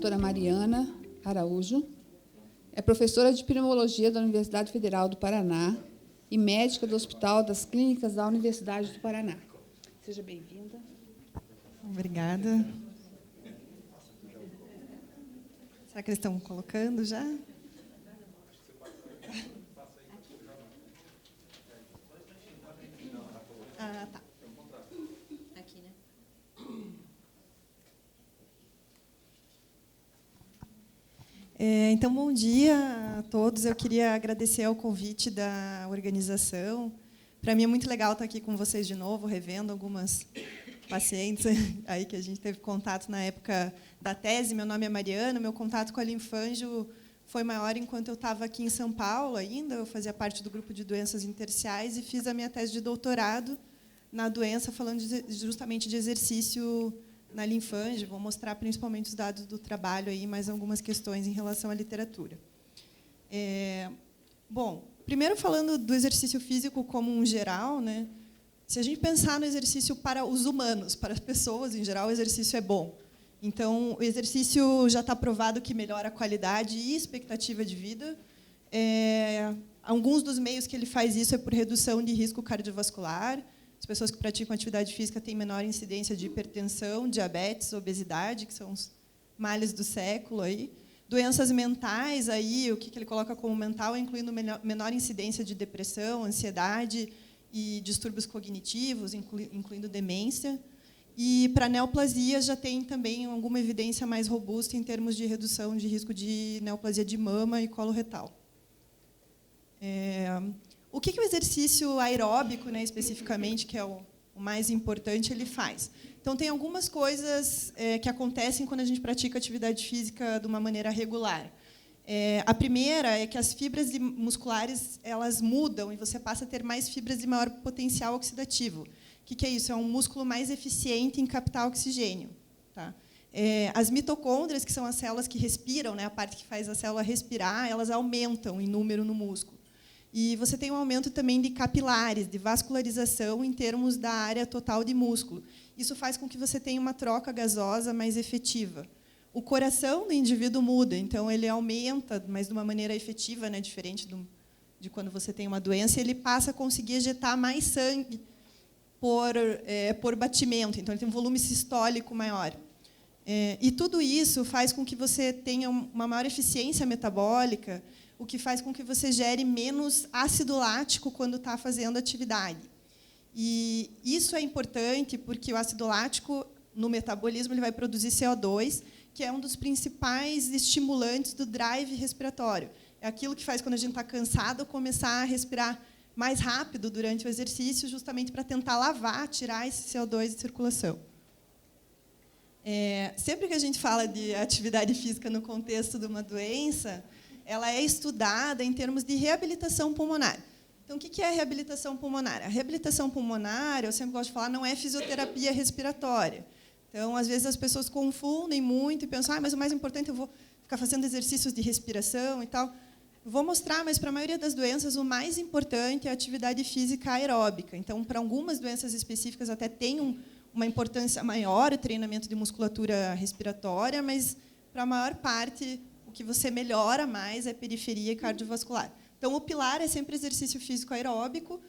doutora Mariana Araújo, é professora de pneumologia da Universidade Federal do Paraná e médica do Hospital das Clínicas da Universidade do Paraná. Seja bem-vinda. Obrigada. Será que eles estão colocando já? Ah, tá. Aqui, né? Então, bom dia a todos. Eu queria agradecer ao convite da organização. Para mim é muito legal estar aqui com vocês de novo, revendo algumas pacientes aí que a gente teve contato na época da tese. Meu nome é Mariana, meu contato com a linfangio foi maior enquanto eu estava aqui em São Paulo ainda. Eu fazia parte do grupo de doenças intersticiais e fiz a minha tese de doutorado na doença, falando justamente de exercício na linfangio. Vou mostrar principalmente os dados do trabalho aí, mais algumas questões em relação à literatura. Bom, primeiro falando do exercício físico como um geral, né? Se a gente pensar no exercício para os humanos, para as pessoas em geral, o exercício é bom. Então, o exercício já está provado que melhora a qualidade e expectativa de vida. Alguns dos meios que ele faz isso é por redução de risco cardiovascular. As pessoas que praticam atividade física têm menor incidência de hipertensão, diabetes, obesidade, que são os males do século aí. Doenças mentais, aí, o que ele coloca como mental, incluindo menor incidência de depressão, ansiedade e distúrbios cognitivos, incluindo demência. E para neoplasia já tem também alguma evidência mais robusta em termos de redução de risco de neoplasia de mama e colo retal. O que o exercício aeróbico, né, especificamente, que é o mais importante, ele faz? Então, tem algumas coisas que acontecem quando a gente pratica atividade física de uma maneira regular. A primeira é que as fibras musculares elas mudam e você passa a ter mais fibras de maior potencial oxidativo. O que é isso? É um músculo mais eficiente em captar oxigênio. Tá? As mitocôndrias, que são as células que respiram, né, a parte que faz a célula respirar, elas aumentam em número no músculo. E você tem um aumento também de capilares, de vascularização em termos da área total de músculo. Isso faz com que você tenha uma troca gasosa mais efetiva. O coração do indivíduo muda, então ele aumenta, mas de uma maneira efetiva, né, diferente de quando você tem uma doença, ele passa a conseguir ejetar mais sangue por batimento, então ele tem um volume sistólico maior. E tudo isso faz com que você tenha uma maior eficiência metabólica, o que faz com que você gere menos ácido lático quando está fazendo atividade. E isso é importante porque o ácido lático, no metabolismo, ele vai produzir CO2, que é um dos principais estimulantes do drive respiratório. É aquilo que faz, quando a gente está cansado, começar a respirar mais rápido durante o exercício, justamente para tentar lavar, tirar esse CO2 de circulação. Sempre que a gente fala de atividade física no contexto de uma doença, ela é estudada em termos de reabilitação pulmonar. Então, o que é reabilitação pulmonar? A reabilitação pulmonar, eu sempre gosto de falar, não é fisioterapia respiratória. Então, às vezes, as pessoas confundem muito e pensam, mas o mais importante, eu vou ficar fazendo exercícios de respiração e tal. Vou mostrar, mas para a maioria das doenças, o mais importante é a atividade física aeróbica. Então, para algumas doenças específicas, até tem uma importância maior o treinamento de musculatura respiratória, mas, para a maior parte, o que você melhora mais é periferia e cardiovascular. Então, o pilar é sempre exercício físico aeróbico.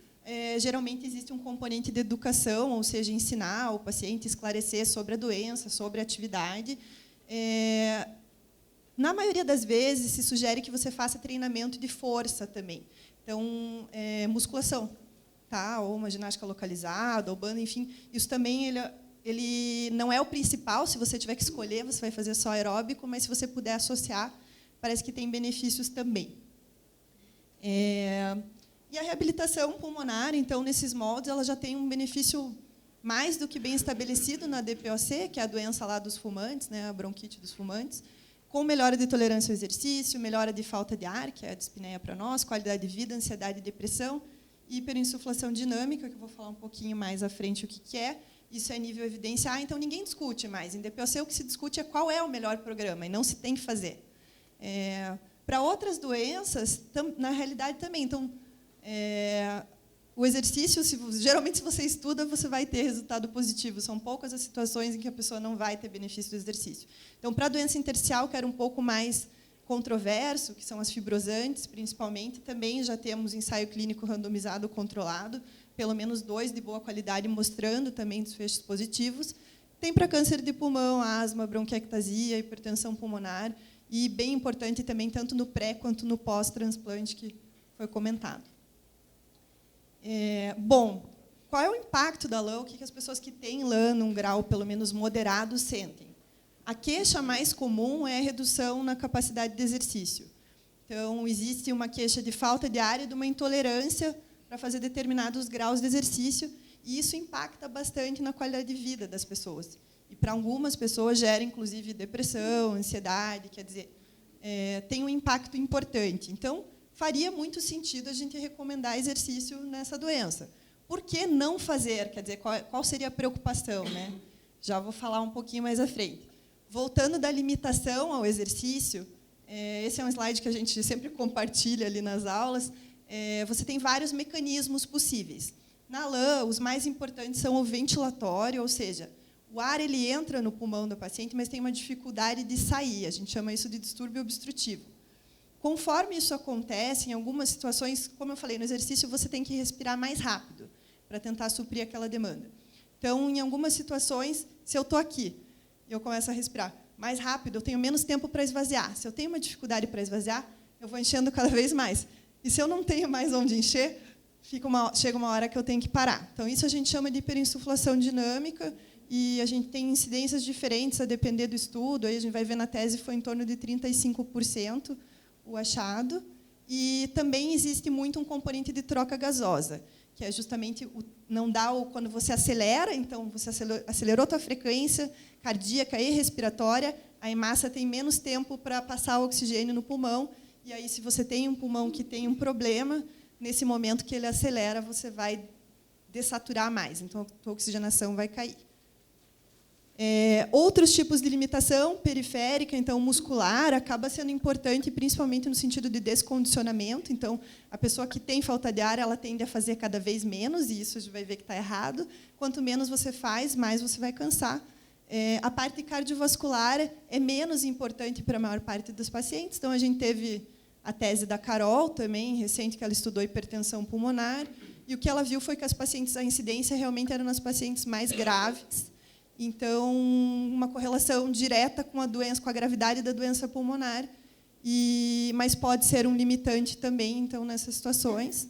Geralmente, existe um componente de educação, ou seja, ensinar o paciente, esclarecer sobre a doença, sobre a atividade. Na maioria das vezes, se sugere que você faça treinamento de força também. Então, musculação, tá? Ou uma ginástica localizada, ou banda, enfim. Isso também ele não é o principal. Se você tiver que escolher, você vai fazer só aeróbico, mas se você puder associar, parece que tem benefícios também. E a reabilitação pulmonar, então, nesses moldes, ela já tem um benefício mais do que bem estabelecido na DPOC, que é a doença lá dos fumantes, né, a bronquite dos fumantes, com melhora de tolerância ao exercício, melhora de falta de ar, que é a dispneia para nós, qualidade de vida, ansiedade e depressão, hiperinsuflação dinâmica, que eu vou falar um pouquinho mais à frente o que é. Isso é nível evidência. Então, ninguém discute mais. Em DPOC, o que se discute é qual é o melhor programa, e não se tem que fazer. Para outras doenças, na realidade, também. Então, O exercício, geralmente, se você estuda, você vai ter resultado positivo. São poucas as situações em que a pessoa não vai ter benefício do exercício. Então, para a doença intersticial, que era um pouco mais controverso, que são as fibrosantes, principalmente, também já temos ensaio clínico randomizado controlado, pelo menos 2 de boa qualidade, mostrando também desfechos positivos. Tem para câncer de pulmão, asma, bronquiectasia, hipertensão pulmonar, e bem importante também, tanto no pré quanto no pós-transplante, que foi comentado. Bom, qual é o impacto da LAN? O que as pessoas que têm LAN num grau pelo menos moderado sentem? A queixa mais comum é a redução na capacidade de exercício. Então, existe uma queixa de falta de ar e de uma intolerância para fazer determinados graus de exercício, e isso impacta bastante na qualidade de vida das pessoas. E, para algumas pessoas, gera, inclusive, depressão, ansiedade, quer dizer, tem um impacto importante. Então, faria muito sentido a gente recomendar exercício nessa doença. Por que não fazer? Quer dizer, qual seria a preocupação, né? Já vou falar um pouquinho mais à frente. Voltando da limitação ao exercício, esse é um slide que a gente sempre compartilha ali nas aulas, você tem vários mecanismos possíveis. Na LAN, os mais importantes são o ventilatório, ou seja, o ar ele entra no pulmão do paciente, mas tem uma dificuldade de sair. A gente chama isso de distúrbio obstrutivo. Conforme isso acontece, em algumas situações, como eu falei, no exercício você tem que respirar mais rápido para tentar suprir aquela demanda. Então, em algumas situações, se eu estou aqui e eu começo a respirar mais rápido, eu tenho menos tempo para esvaziar. Se eu tenho uma dificuldade para esvaziar, eu vou enchendo cada vez mais. E se eu não tenho mais onde encher, chega uma hora que eu tenho que parar. Então, isso a gente chama de hiperinsuflação dinâmica, e a gente tem incidências diferentes a depender do estudo. Aí a gente vai ver na tese, foi em torno de 35%, o achado, e também existe muito um componente de troca gasosa, que é justamente não dá quando você acelera, então você acelerou a tua frequência cardíaca e respiratória, a hemácia tem menos tempo para passar o oxigênio no pulmão, e aí se você tem um pulmão que tem um problema, nesse momento que ele acelera, você vai dessaturar mais, então a tua oxigenação vai cair. Outros tipos de limitação periférica, então muscular, acaba sendo importante, principalmente no sentido de descondicionamento. Então, a pessoa que tem falta de ar, ela tende a fazer cada vez menos, e isso a gente vai ver que está errado. Quanto menos você faz, mais você vai cansar. A parte cardiovascular é menos importante para a maior parte dos pacientes. Então, a gente teve a tese da Carol, também, recente, que ela estudou hipertensão pulmonar, e o que ela viu foi que a incidência realmente era nas pacientes mais graves. Então, uma correlação direta com a doença, com a gravidade da doença pulmonar, mas pode ser um limitante também, então, nessas situações.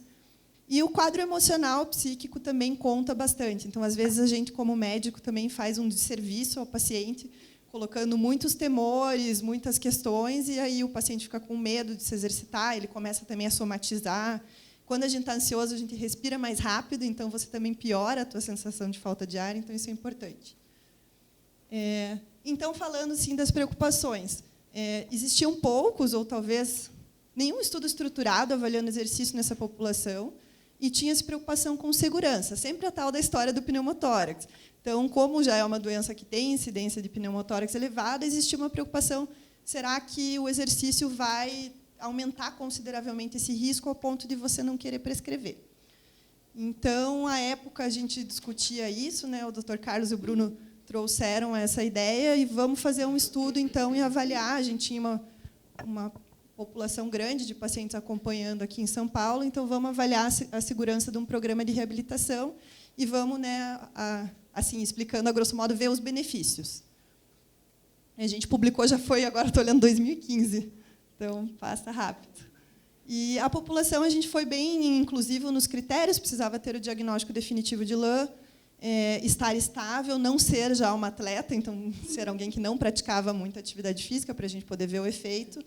E o quadro emocional, psíquico, também conta bastante. Então, às vezes, a gente, como médico, também faz um desserviço ao paciente, colocando muitos temores, muitas questões, e aí o paciente fica com medo de se exercitar, ele começa também a somatizar. Quando a gente está ansioso, a gente respira mais rápido, então você também piora a tua sensação de falta de ar, então isso é importante. Então, falando assim, das preocupações, existiam poucos, ou talvez nenhum estudo estruturado avaliando exercício nessa população, e tinha-se preocupação com segurança, sempre a tal da história do pneumotórax. Então, como já é uma doença que tem incidência de pneumotórax elevada, existia uma preocupação, será que o exercício vai aumentar consideravelmente esse risco ao ponto de você não querer prescrever? Então, à época, a gente discutia isso, né? O Dr. Carlos e o Bruno trouxeram essa ideia, e vamos fazer um estudo, então, e avaliar. A gente tinha uma população grande de pacientes acompanhando aqui em São Paulo, então vamos avaliar a segurança de um programa de reabilitação e vamos, né, assim, explicando a grosso modo, ver os benefícios. A gente publicou, já foi, agora estou olhando 2015, então passa rápido. E a população, a gente foi bem inclusivo nos critérios, precisava ter o diagnóstico definitivo de LAN, estar estável, não ser já uma atleta, então ser alguém que não praticava muita atividade física, para a gente poder ver o efeito,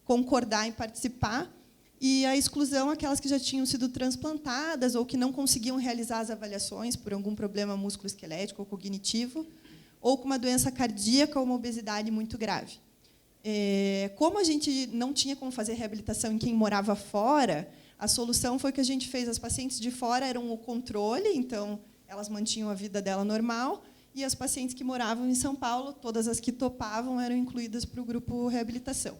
concordar em participar, e a exclusão, aquelas que já tinham sido transplantadas ou que não conseguiam realizar as avaliações por algum problema musculoesquelético ou cognitivo, ou com uma doença cardíaca ou uma obesidade muito grave. Como a gente não tinha como fazer reabilitação em quem morava fora, a solução foi que a gente fez, as pacientes de fora eram o controle, então elas mantinham a vida dela normal, e as pacientes que moravam em São Paulo, todas as que topavam, eram incluídas para o grupo reabilitação.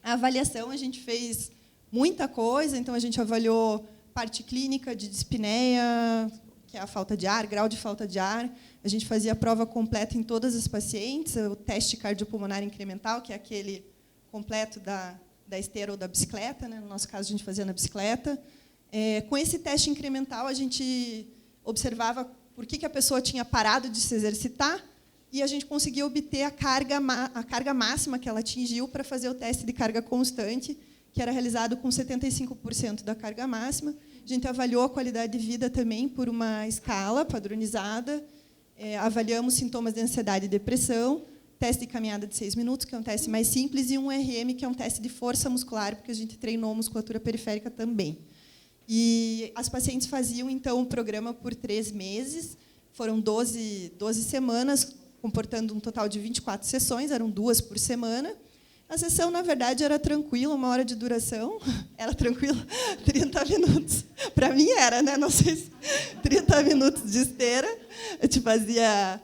A avaliação, a gente fez muita coisa, então a gente avaliou parte clínica de dispneia, que é a falta de ar, grau de falta de ar. A gente fazia a prova completa em todas as pacientes, o teste cardiopulmonar incremental, que é aquele completo da esteira ou da bicicleta, né? No nosso caso, a gente fazia na bicicleta. Com esse teste incremental, a gente observava por que a pessoa tinha parado de se exercitar e a gente conseguia obter a carga máxima que ela atingiu para fazer o teste de carga constante, que era realizado com 75% da carga máxima. A gente avaliou a qualidade de vida também por uma escala padronizada, avaliamos sintomas de ansiedade e depressão, teste de caminhada de 6 minutos, que é um teste mais simples, e um RM, que é um teste de força muscular, porque a gente treinou musculatura periférica também. E as pacientes faziam, então, o programa por 3 meses, foram 12 semanas, comportando um total de 24 sessões, eram 2 por semana. A sessão, na verdade, era tranquila, 1 hora de duração, era tranquila, 30 minutos. Para mim era, né? Não sei se 30 minutos de esteira. A gente fazia...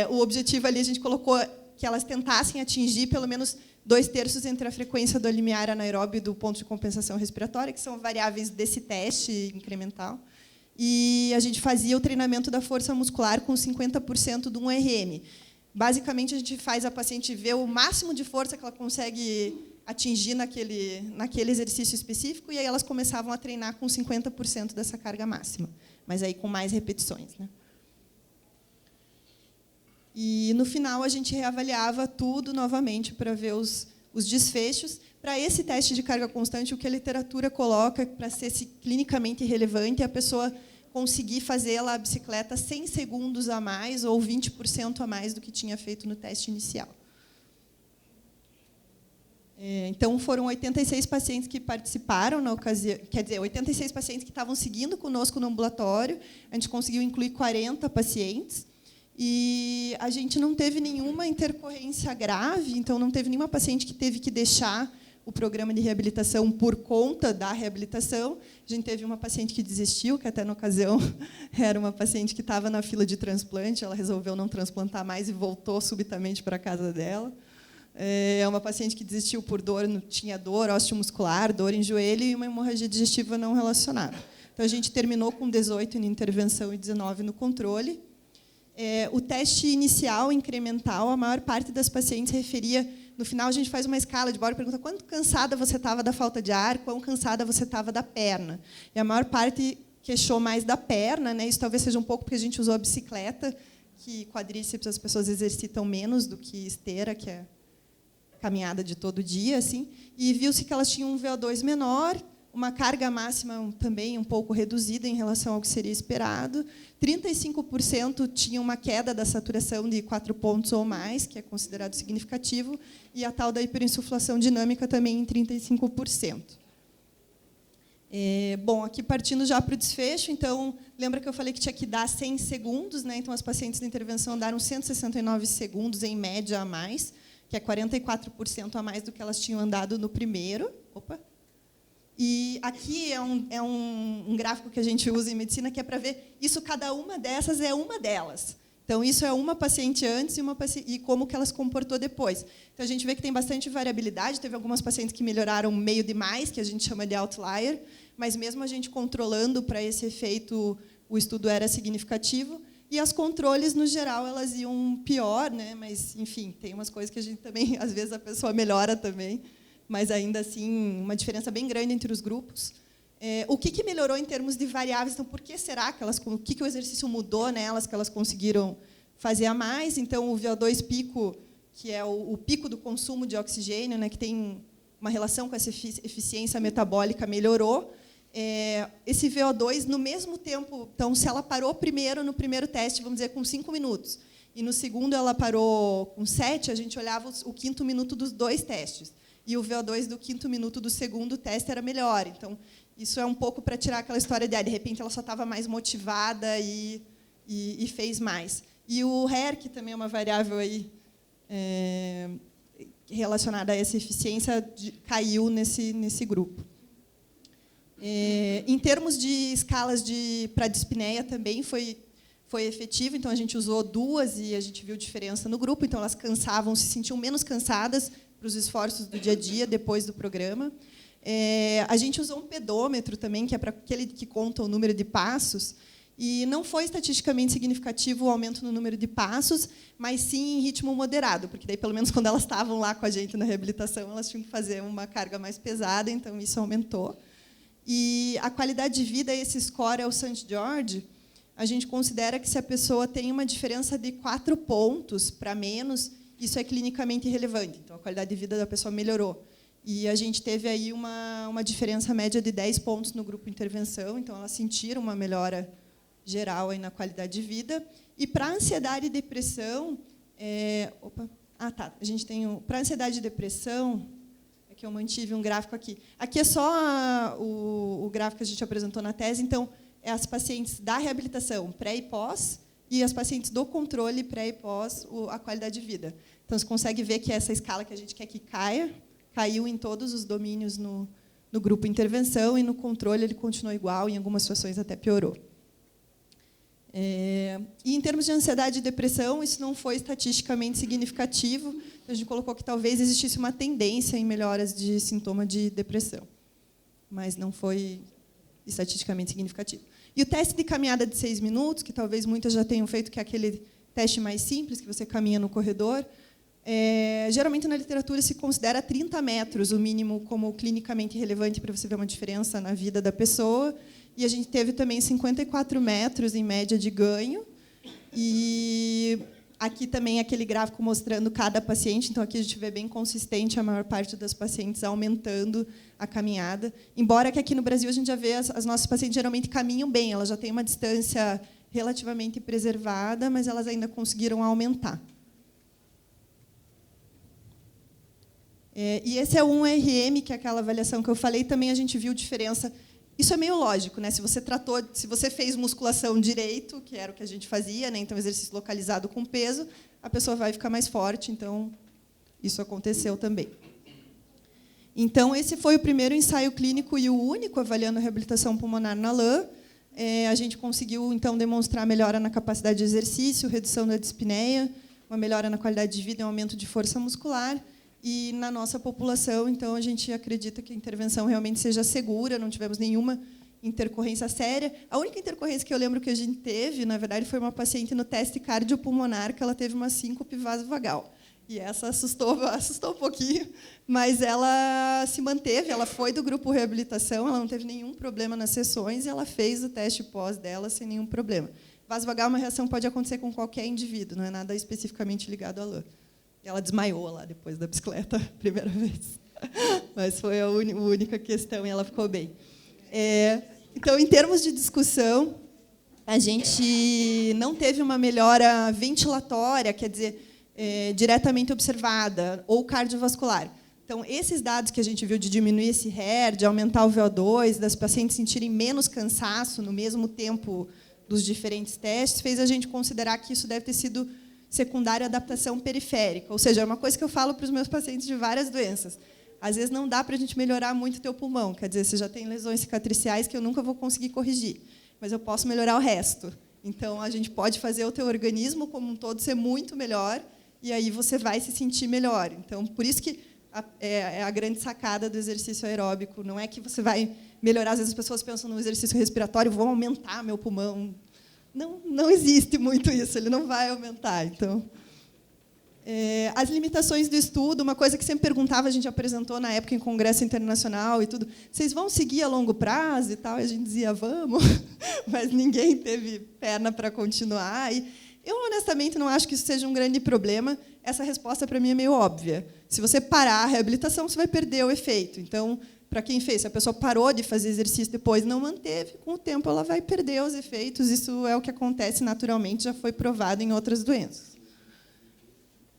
o objetivo ali, a gente colocou que elas tentassem atingir pelo menos 2/3 entre a frequência do limiar anaeróbio e do ponto de compensação respiratória, que são variáveis desse teste incremental. E a gente fazia o treinamento da força muscular com 50% de um RM. Basicamente, a gente faz a paciente ver o máximo de força que ela consegue atingir naquele exercício específico, e aí elas começavam a treinar com 50% dessa carga máxima, mas aí com mais repetições, né? E, no final, a gente reavaliava tudo novamente para ver os desfechos. Para esse teste de carga constante, o que a literatura coloca para ser clinicamente relevante é a pessoa conseguir fazer a bicicleta 100 segundos a mais ou 20% a mais do que tinha feito no teste inicial. Então, foram 86 pacientes que participaram na ocasião, quer dizer, 86 pacientes que estavam seguindo conosco no ambulatório. A gente conseguiu incluir 40 pacientes. E a gente não teve nenhuma intercorrência grave, então não teve nenhuma paciente que teve que deixar o programa de reabilitação por conta da reabilitação. A gente teve uma paciente que desistiu, que até na ocasião era uma paciente que estava na fila de transplante, ela resolveu não transplantar mais e voltou subitamente para a casa dela. É uma paciente que desistiu por dor, tinha dor osteomuscular, dor em joelho e uma hemorragia digestiva não relacionada. Então, a gente terminou com 18 na intervenção e 19 no controle. O teste inicial, incremental, a maior parte das pacientes referia... No final, a gente faz uma escala de Bora e pergunta quanto cansada você estava da falta de ar, quão cansada você estava da perna. E a maior parte queixou mais da perna, né? Isso talvez seja um pouco porque a gente usou a bicicleta, que quadríceps as pessoas exercitam menos do que esteira, que é caminhada de todo dia, assim. E viu-se que elas tinham um VO2 menor, uma carga máxima também um pouco reduzida em relação ao que seria esperado. 35% tinham uma queda da saturação de 4 pontos ou mais, que é considerado significativo, e a tal da hiperinsuflação dinâmica também em 35%. Bom, aqui partindo já para o desfecho, então, lembra que eu falei que tinha que dar 100 segundos, né? Então, as pacientes da intervenção daram 169 segundos, em média, a mais, que é 44% a mais do que elas tinham andado no primeiro. Opa! E aqui é um gráfico que a gente usa em medicina, que é para ver isso, cada uma dessas é uma delas. Então, isso é uma paciente antes e como que ela se comportou depois. Então, a gente vê que tem bastante variabilidade. Teve algumas pacientes que melhoraram meio demais, que a gente chama de outlier, mas mesmo a gente controlando para esse efeito, o estudo era significativo. E as controles, no geral, elas iam pior, né? Mas, enfim, tem umas coisas que a gente também, às vezes, a pessoa melhora também, mas ainda assim, uma diferença bem grande entre os grupos. O que melhorou em termos de variáveis? Então, por que será que elas, o que o exercício mudou nelas, que elas conseguiram fazer a mais? Então, o VO2 pico, que é o pico do consumo de oxigênio, né, que tem uma relação com essa eficiência metabólica, melhorou. Esse VO2, no mesmo tempo, então, se ela parou primeiro no primeiro teste, vamos dizer, com 5 minutos, e no segundo ela parou com 7, a gente olhava o 5º minuto dos 2 testes. E o VO2 do 5º minuto do segundo teste era melhor. Então, isso é um pouco para tirar aquela história de, de repente, ela só estava mais motivada e fez mais. E o HER, que também é uma variável aí, relacionada a essa eficiência, caiu nesse grupo. Em termos de escalas para dispneia, também foi efetivo. Então, a gente usou 2 e a gente viu diferença no grupo. Então, elas cansavam, se sentiam menos cansadas para os esforços do dia a dia, depois do programa. A gente usou um pedômetro também, que é para aquele que conta o número de passos, e não foi estatisticamente significativo o aumento no número de passos, mas sim em ritmo moderado, porque daí, pelo menos, quando elas estavam lá com a gente na reabilitação, elas tinham que fazer uma carga mais pesada, então isso aumentou. E a qualidade de vida, esse score é o St. George, a gente considera que se a pessoa tem uma diferença de 4 pontos para menos, isso é clinicamente relevante. Então, a qualidade de vida da pessoa melhorou. E a gente teve aí uma diferença média de 10 pontos no grupo intervenção, então elas sentiram uma melhora geral aí na qualidade de vida. E para ansiedade e depressão, a gente tem para ansiedade e depressão, é que eu mantive um gráfico aqui. Aqui é só o gráfico que a gente apresentou na tese, então é as pacientes da reabilitação pré e pós e as pacientes do controle pré e pós a qualidade de vida. Então você consegue ver que essa escala que a gente quer que caiu em todos os domínios no grupo intervenção e no controle ele continuou igual, em algumas situações até piorou. E em termos de ansiedade e depressão, isso não foi estatisticamente significativo. A gente colocou que talvez existisse uma tendência em melhoras de sintoma de depressão, mas não foi estatisticamente significativo. E o teste de caminhada de 6 minutos, que talvez muitas já tenham feito, que é aquele teste mais simples, que você caminha no corredor, geralmente na literatura se considera 30 metros o mínimo como clinicamente relevante para você ver uma diferença na vida da pessoa. E a gente teve também 54 metros, em média, de ganho. E aqui também aquele gráfico mostrando cada paciente. Então, aqui a gente vê bem consistente a maior parte das pacientes aumentando a caminhada. Embora que aqui no Brasil a gente já vê as nossas pacientes geralmente caminham bem, elas já têm uma distância relativamente preservada, mas elas ainda conseguiram aumentar. E esse é o 1RM, que é aquela avaliação que eu falei, também a gente viu diferença. Isso é meio lógico, né? Se você fez musculação direito, que era o que a gente fazia, né? Então exercício localizado com peso, a pessoa vai ficar mais forte, então isso aconteceu também. Então esse foi o primeiro ensaio clínico e o único avaliando a reabilitação pulmonar na LAM. A gente conseguiu então demonstrar melhora na capacidade de exercício, redução da dispneia, uma melhora na qualidade de vida e um aumento de força muscular. E na nossa população, então, a gente acredita que a intervenção realmente seja segura, não tivemos nenhuma intercorrência séria. A única intercorrência que eu lembro que a gente teve, na verdade, foi uma paciente no teste cardiopulmonar, que ela teve uma síncope vasovagal. E essa assustou um pouquinho, mas ela se manteve, ela foi do grupo reabilitação, ela não teve nenhum problema nas sessões e ela fez o teste pós dela sem nenhum problema. Vasovagal, uma reação pode acontecer com qualquer indivíduo, não é nada especificamente ligado à LAM. Ela desmaiou lá depois da bicicleta, primeira vez. Mas foi a única questão e ela ficou bem. Então, em termos de discussão, a gente não teve uma melhora ventilatória, quer dizer, diretamente observada, ou cardiovascular. Então, esses dados que a gente viu de diminuir esse HER, de aumentar o VO2, das pacientes sentirem menos cansaço no mesmo tempo dos diferentes testes, fez a gente considerar que isso deve ter sido secundária à adaptação periférica. Ou seja, é uma coisa que eu falo para os meus pacientes de várias doenças. Às vezes não dá para a gente melhorar muito o teu pulmão, quer dizer, você já tem lesões cicatriciais que eu nunca vou conseguir corrigir, mas eu posso melhorar o resto. Então, a gente pode fazer o teu organismo como um todo ser muito melhor e aí você vai se sentir melhor. Então, por isso que é a grande sacada do exercício aeróbico. Não é que você vai melhorar. Às vezes as pessoas pensam no exercício respiratório, vou aumentar meu pulmão. Não existe muito isso, ele não vai aumentar. Então, as limitações do estudo, uma coisa que sempre perguntava, a gente apresentou na época em congresso internacional e tudo, vocês vão seguir a longo prazo e tal? E a gente dizia, vamos, mas ninguém teve perna para continuar. E eu, honestamente, não acho que isso seja um grande problema. Essa resposta, para mim, é meio óbvia. Se você parar a reabilitação, você vai perder o efeito. Então, para quem fez, se a pessoa parou de fazer exercício depois não manteve, com o tempo ela vai perder os efeitos. Isso é o que acontece naturalmente, já foi provado em outras doenças.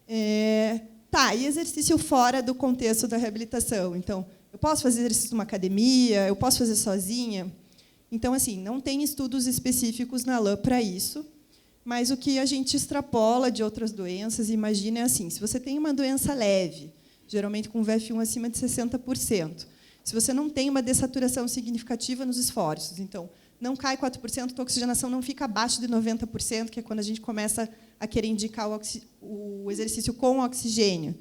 E exercício fora do contexto da reabilitação. Então, eu posso fazer exercício numa academia, eu posso fazer sozinha. Então, assim, não tem estudos específicos na LAM para isso, mas o que a gente extrapola de outras doenças, imagina, é assim, se você tem uma doença leve, geralmente com VF1 acima de 60%, se você não tem uma dessaturação significativa nos esforços, então, não cai 4%, a oxigenação não fica abaixo de 90%, que é quando a gente começa a querer indicar o exercício com oxigênio.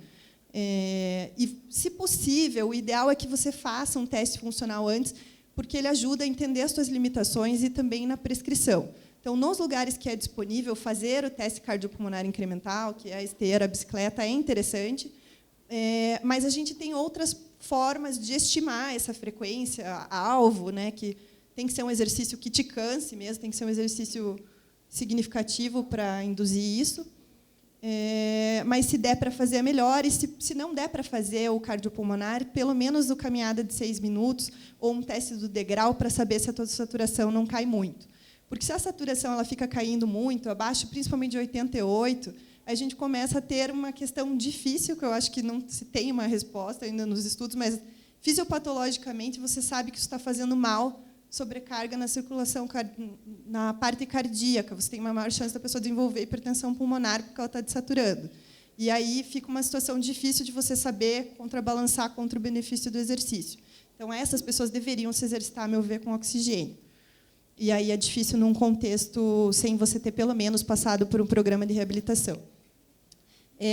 E, se possível, o ideal é que você faça um teste funcional antes, porque ele ajuda a entender as suas limitações e também na prescrição. Então, nos lugares que é disponível, fazer o teste cardiopulmonar incremental, que é a esteira, a bicicleta, é interessante, mas a gente tem outras formas de estimar essa frequência, alvo, né, que tem que ser um exercício que te canse mesmo, tem que ser um exercício significativo para induzir isso. Mas, se der para fazer, é melhor. E, se não der para fazer o cardiopulmonar, pelo menos o caminhada de 6 minutos ou um teste do degrau para saber se a tua saturação não cai muito. Porque, se a saturação ela fica caindo muito, abaixo, principalmente de 88, a gente começa a ter uma questão difícil, que eu acho que não se tem uma resposta ainda nos estudos, mas, fisiopatologicamente, você sabe que isso está fazendo mal, sobrecarga na circulação, na parte cardíaca. Você tem uma maior chance da pessoa desenvolver hipertensão pulmonar porque ela está desaturando. E aí fica uma situação difícil de você saber contrabalançar contra o benefício do exercício. Então, essas pessoas deveriam se exercitar, a meu ver, com oxigênio. E aí é difícil num contexto sem você ter, pelo menos, passado por um programa de reabilitação.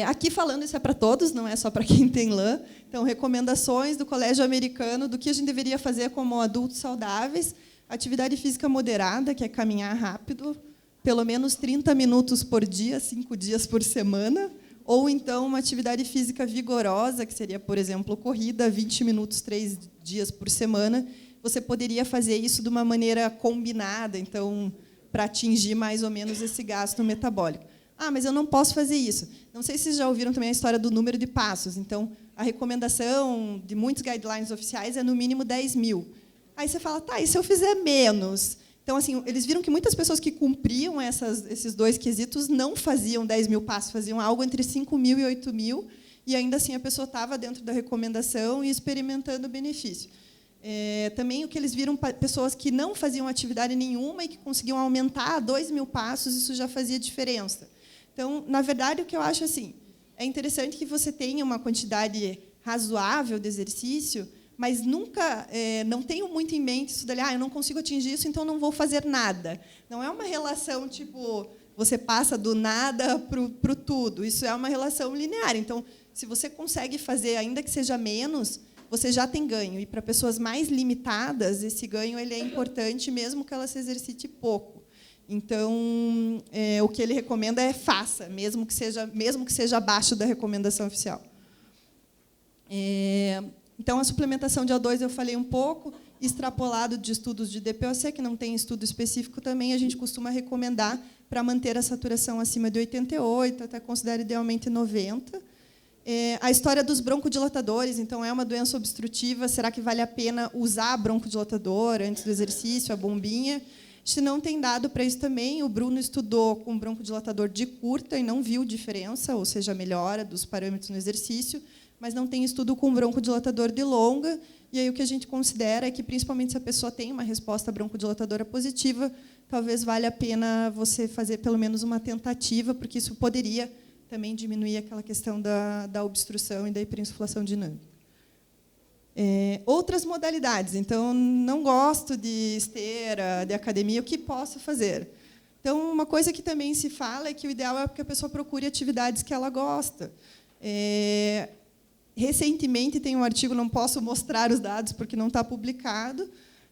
Aqui, falando, isso é para todos, não é só para quem tem LAN. Então, recomendações do Colégio Americano do que a gente deveria fazer como adultos saudáveis. Atividade física moderada, que é caminhar rápido, pelo menos 30 minutos por dia, 5 dias por semana. Ou, então, uma atividade física vigorosa, que seria, por exemplo, corrida, 20 minutos, 3 dias por semana. Você poderia fazer isso de uma maneira combinada, então, para atingir mais ou menos esse gasto metabólico. Mas eu não posso fazer isso. Não sei se vocês já ouviram também a história do número de passos. Então, a recomendação de muitos guidelines oficiais é, no mínimo, 10 mil. Aí você fala, e se eu fizer menos? Então, assim, eles viram que muitas pessoas que cumpriam esses dois quesitos não faziam 10 mil passos, faziam algo entre 5 mil e 8 mil, e, ainda assim, a pessoa estava dentro da recomendação e experimentando o benefício. Também o que eles viram, pessoas que não faziam atividade nenhuma e que conseguiam aumentar a 2 mil passos, isso já fazia diferença. Então, na verdade, o que eu acho assim, é interessante que você tenha uma quantidade razoável de exercício, mas nunca, não tenho muito em mente isso dali, eu não consigo atingir isso, então não vou fazer nada. Não é uma relação tipo, você passa do nada para o tudo. Isso é uma relação linear. Então, se você consegue fazer, ainda que seja menos, você já tem ganho. E, para pessoas mais limitadas, esse ganho ele é importante, mesmo que ela se exercite pouco. Então, o que ele recomenda é faça, mesmo que seja abaixo da recomendação oficial. Então, a suplementação de O2 eu falei um pouco, extrapolado de estudos de DPOC, que não tem estudo específico também, a gente costuma recomendar para manter a saturação acima de 88, até considera idealmente 90. A história dos broncodilatadores, então, é uma doença obstrutiva, será que vale a pena usar broncodilatador antes do exercício, a bombinha? A gente não tem dado para isso também. O Bruno estudou com broncodilatador de curta e não viu diferença, ou seja, melhora dos parâmetros no exercício, mas não tem estudo com broncodilatador de longa. E aí o que a gente considera é que, principalmente se a pessoa tem uma resposta broncodilatadora positiva, talvez valha a pena você fazer pelo menos uma tentativa, porque isso poderia também diminuir aquela questão da obstrução e da hiperinsuflação dinâmica. Outras modalidades. Então, não gosto de esteira, de academia, o que posso fazer? Então, uma coisa que também se fala é que o ideal é que a pessoa procure atividades que ela gosta. Recentemente, tem um artigo, não posso mostrar os dados porque não está publicado,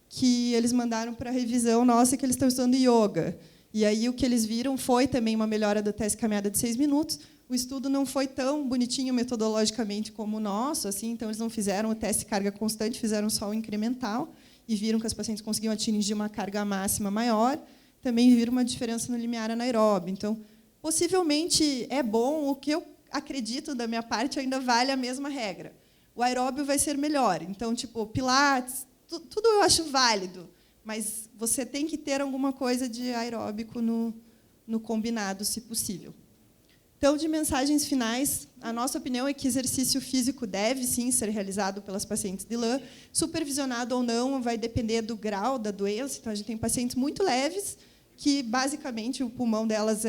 que eles mandaram para a revisão nossa, que eles estão estudando yoga. E aí o que eles viram foi também uma melhora do teste caminhada de 6 minutos. O estudo não foi tão bonitinho metodologicamente como o nosso, assim, então eles não fizeram o teste de carga constante, fizeram só o incremental e viram que as pacientes conseguiam atingir uma carga máxima maior. Também viram uma diferença no limiar anaeróbio. Então, possivelmente é bom. O que eu acredito da minha parte ainda vale a mesma regra. O aeróbio vai ser melhor. Então, tipo, pilates, tudo eu acho válido, mas você tem que ter alguma coisa de aeróbico no combinado, se possível. Então, de mensagens finais, a nossa opinião é que exercício físico deve, sim, ser realizado pelas pacientes de LAN. Supervisionado ou não, vai depender do grau da doença. Então, a gente tem pacientes muito leves, que, basicamente, o pulmão delas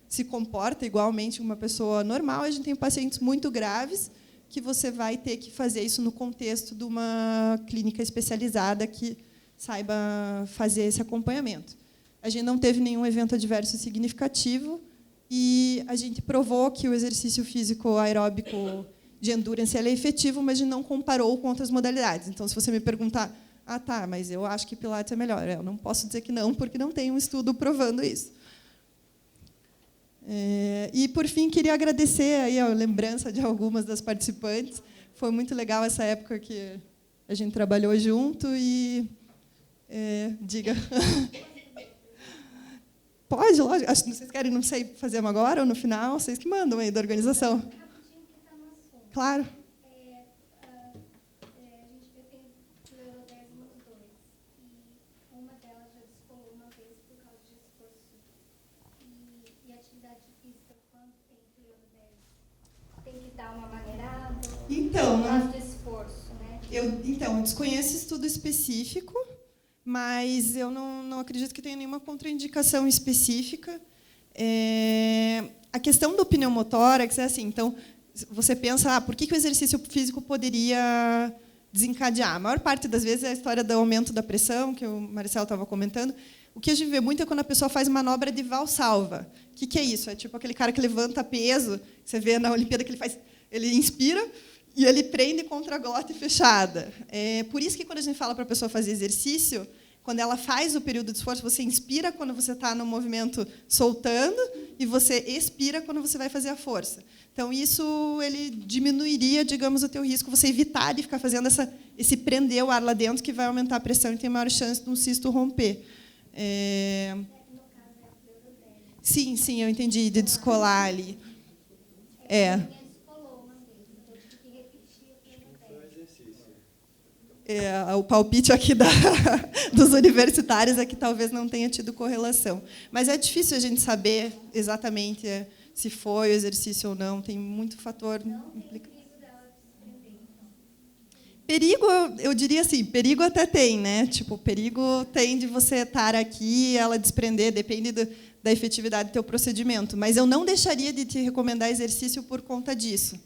se comporta igualmente uma pessoa normal. A gente tem pacientes muito graves, que você vai ter que fazer isso no contexto de uma clínica especializada que saiba fazer esse acompanhamento. A gente não teve nenhum evento adverso significativo, e a gente provou que o exercício físico aeróbico de endurance ele é efetivo, mas a gente não comparou com outras modalidades. Então, se você me perguntar, tá, mas eu acho que Pilates é melhor. Eu não posso dizer que não, porque não tem um estudo provando isso. E, por fim, queria agradecer aí a lembrança de algumas das participantes. Foi muito legal essa época que a gente trabalhou junto e... diga. Pode, lógico. Acho que vocês querem, não sei, fazemos agora ou no final? Vocês que mandam aí da organização. Claro. A gente tem pleurodese nos dois. E uma delas já descolou uma vez por causa de esforço. E atividade física, quando tem pleurodese, tem que dar uma maneirada? Então, por causa do esforço, né? Eu desconheço estudo específico, mas eu não acredito que tenha nenhuma contraindicação específica. A questão do pneumotórax é assim, então, você pensa, por que o exercício físico poderia desencadear? A maior parte das vezes é a história do aumento da pressão, que o Marcelo estava comentando. O que a gente vê muito é quando a pessoa faz manobra de valsalva. O que é isso? É tipo aquele cara que levanta peso, você vê na Olimpíada que ele inspira e ele prende contra a glote fechada. Por isso que quando a gente fala para a pessoa fazer exercício, quando ela faz o período de esforço, você inspira quando você está no movimento soltando e você expira quando você vai fazer a força. Então, isso ele diminuiria, digamos, o teu risco, você evitar de ficar fazendo esse prender o ar lá dentro, que vai aumentar a pressão e tem maior chance de um cisto romper. Sim, eu entendi, de descolar ali. O palpite aqui dos universitários é que talvez não tenha tido correlação. Mas é difícil a gente saber exatamente se foi o exercício ou não, tem muito fator implicado. Perigo, eu diria assim, perigo até tem, né? Tipo, perigo tem de você estar aqui e ela desprender, depende da efetividade do teu procedimento. Mas eu não deixaria de te recomendar exercício por conta disso.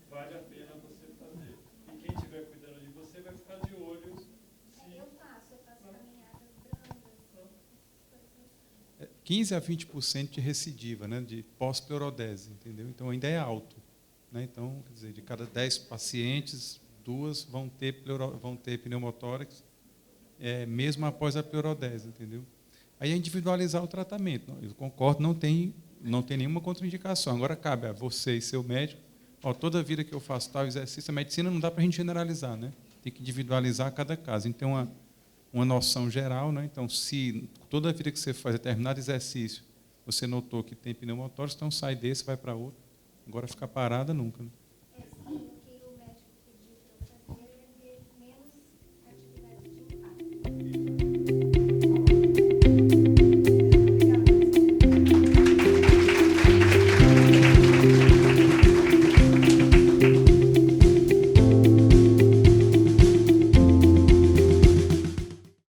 Vale a pena você fazer. E quem estiver cuidando de você vai ficar de olho. Eu faço caminhadas brandas. 15 a 20% de recidiva, né, de pós-pleurodese, entendeu? Então, ainda é alto. Né? Então, quer dizer, de cada 10 pacientes, 2 vão ter pneumotórax, mesmo após a pleurodese, entendeu? Aí é individualizar o tratamento. Eu concordo, não tem nenhuma contraindicação. Agora, cabe a você e seu médico. Toda vida que eu faço tal exercício, a medicina não dá para a gente generalizar, né? Tem que individualizar cada caso. Então, uma noção geral, né? Então, se toda vida que você faz determinado exercício, você notou que tem pneumotórax, então sai desse, vai para outro. Agora, ficar parada nunca. Né?